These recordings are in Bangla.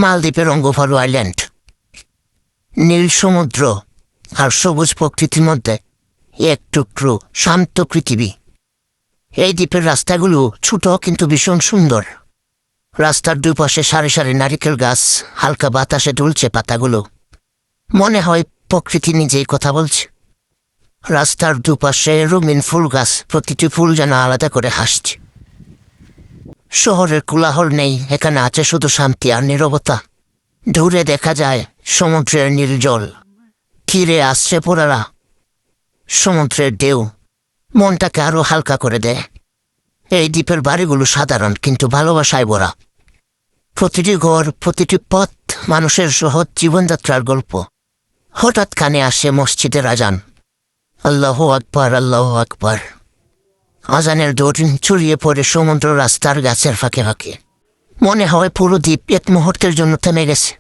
মালদ্বীপের অঙ্গোফারু আইল্যান্ড, নীল সমুদ্র আর সবুজ প্রকৃতির মধ্যে এক টুকরো শান্ত পৃথিবী। এই দ্বীপের রাস্তাগুলো ছোট কিন্তু ভীষণ সুন্দর। রাস্তার দুপাশে সারি সারি নারিকেল গাছ, হালকা বাতাসে দুলছে পাতাগুলো, মনে হয় প্রকৃতি নিজেই কথা বলছে। রাস্তার দুপাশে রঙিন ফুল গাছ, প্রতিটি ফুল যেন আলাদা করে হাসছে। শহরের কোলাহল নেই, এখানে আছে শুধু শান্তি আর নীরবতা। দূরে দেখা যায় সমুদ্রের নীল জল, তীরে আসছে পোড়ারা, সমুদ্রের ঢেউ মনটাকে আরো হালকা করে দেয়। এই দ্বীপের বাড়িগুলো সাধারণ কিন্তু ভালোবাসায় ভরা। প্রতিটি ঘর, প্রতিটি পথ মানুষের সহজ জীবনযাত্রার গল্প। হঠাৎ কানে আসে মসজিদের আজান, আল্লাহু আকবার, আল্লাহু আকবার। আজানের দৌড় ছড়িয়ে পড়ে সমুদ্র রাস্তার গাছের ফাঁকে ফাঁকে। মনে হয় পুরো দ্বীপ এক মুহূর্তের জন্য থেমে গেছে।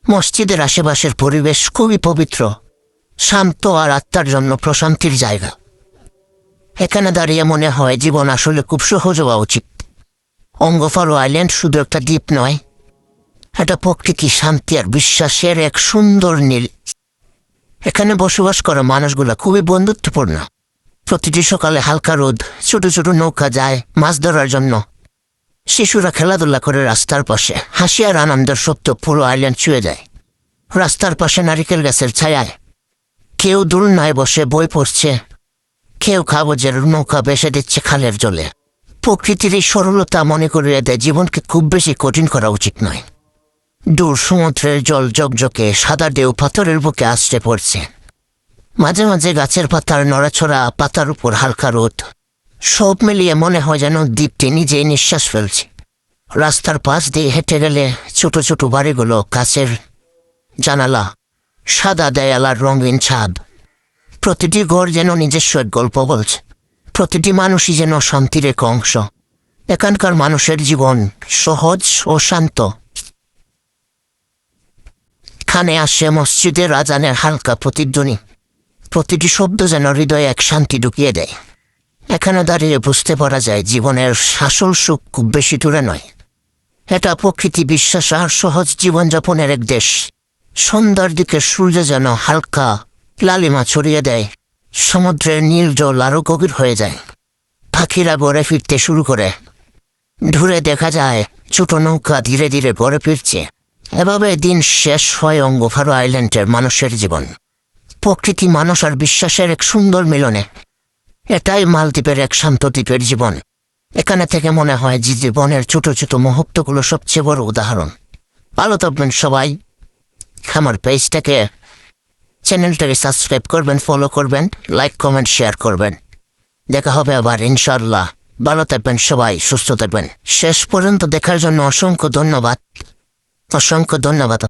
মসজিদের আশেপাশের পরিবেশ খুবই পবিত্র, শান্ত আর আত্মার জন্য প্রশান্তির জায়গা। এখানে দাঁড়িয়ে মনে হয় জীবন আসলে খুব সহজ হওয়া উচিত। অঙ্গোফারু আইল্যান্ড শুধু একটা দ্বীপ নয়, এটা প্রকৃতি, শান্তি আর বিশ্বাসের এক সুন্দর নীল। এখানে বসবাস করা মানুষগুলা খুবই বন্ধুত্বপূর্ণ। প্রতিটি সকালে হালকা রোদ, ছোট ছোট নৌকা যায় মাছ ধরার জন্য। শিশুরা খেলাধুলা করে রাস্তার পাশে, হাসি আর আনন্দের শব্দ পুরো আইল্যান্ড ছুঁয়ে যায়। রাস্তার পাশে নারিকেল গাছের ছায়ায় কেউ দোলনায় বসে বই পড়ছে, কেউ কাগজের নৌকা ভেসে দিচ্ছে খালের জলে। প্রকৃতির এই সরলতা মনে করিয়ে দেয় জীবনকে খুব বেশি কঠিন করা উচিত নয়। দূর সমুদ্রের জল জকজকে সাদা ঢেউ পাথরের বুকে আছড়ে পড়ছে। মাঝে মাঝে গাছের পাতার নড়াছড়া, পাতার উপর হালকা রোদ, সব মিলিয়ে মনে হয় যেন দ্বীপটি নিজেই নিঃশ্বাস ফেলছে। রাস্তার পাশ দিয়ে হেঁটে গেলে ছোট ছোট বাড়িগুলো, কাছের জানালা, সাদা দেয়াল আর রঙিন ছাদ। প্রতিটি ঘর যেন নিজস্ব এক গল্প বলছে, প্রতিটি মানুষই যেন শান্তির এক অংশ। এখানকার মানুষের জীবন সহজ ও শান্ত। কানে আসে মসজিদের আজানের হালকা প্রতিধ্বনি, প্রতিটি শব্দ যেন হৃদয়ে এক শান্তি ঢুকিয়ে দেয়। এখানে দাঁড়িয়ে বুঝতে পারা যায় জীবনের আসল সুখ খুব বেশি দূরে নয়। এটা প্রকৃতি, বিশ্বাস আর সহজ জীবনযাপনের এক দেশ। সন্ধ্যার দিকে সূর্য যেন হালকা লালিমা ছড়িয়ে দেয়, সমুদ্রের নীল জল আরো গভীর হয়ে যায়। পাখিরা ঘরে ফিরতে শুরু করে, দূরে দেখা যায় ছোট নৌকা ধীরে ধীরে ঘরে ফিরছে। এভাবে দিন শেষ হয় অঙ্গোফারু আইল্যান্ডের মানুষের জীবন, প্রকৃতি, মানুষ আর বিশ্বাসের এক সুন্দর মিলনে। এটাই মালদ্বীপের এক শান্ত দ্বীপের জীবন। এখানে থেকে মনে হয় যে জীবনের ছোট ছোট মুহূর্তগুলো সবচেয়ে বড় উদাহরণ। ভালো থাকবেন সবাই। আমার পেজটাকে, চ্যানেলটাকে সাবস্ক্রাইব করবেন, ফলো করবেন, লাইক কমেন্ট শেয়ার করবেন। দেখা হবে আবার ইনশাআল্লাহ। ভালো থাকবেন সবাই, সুস্থ থাকবেন। শেষ পর্যন্ত দেখার জন্য অসংখ্য ধন্যবাদ, অসংখ্য ধন্যবাদ।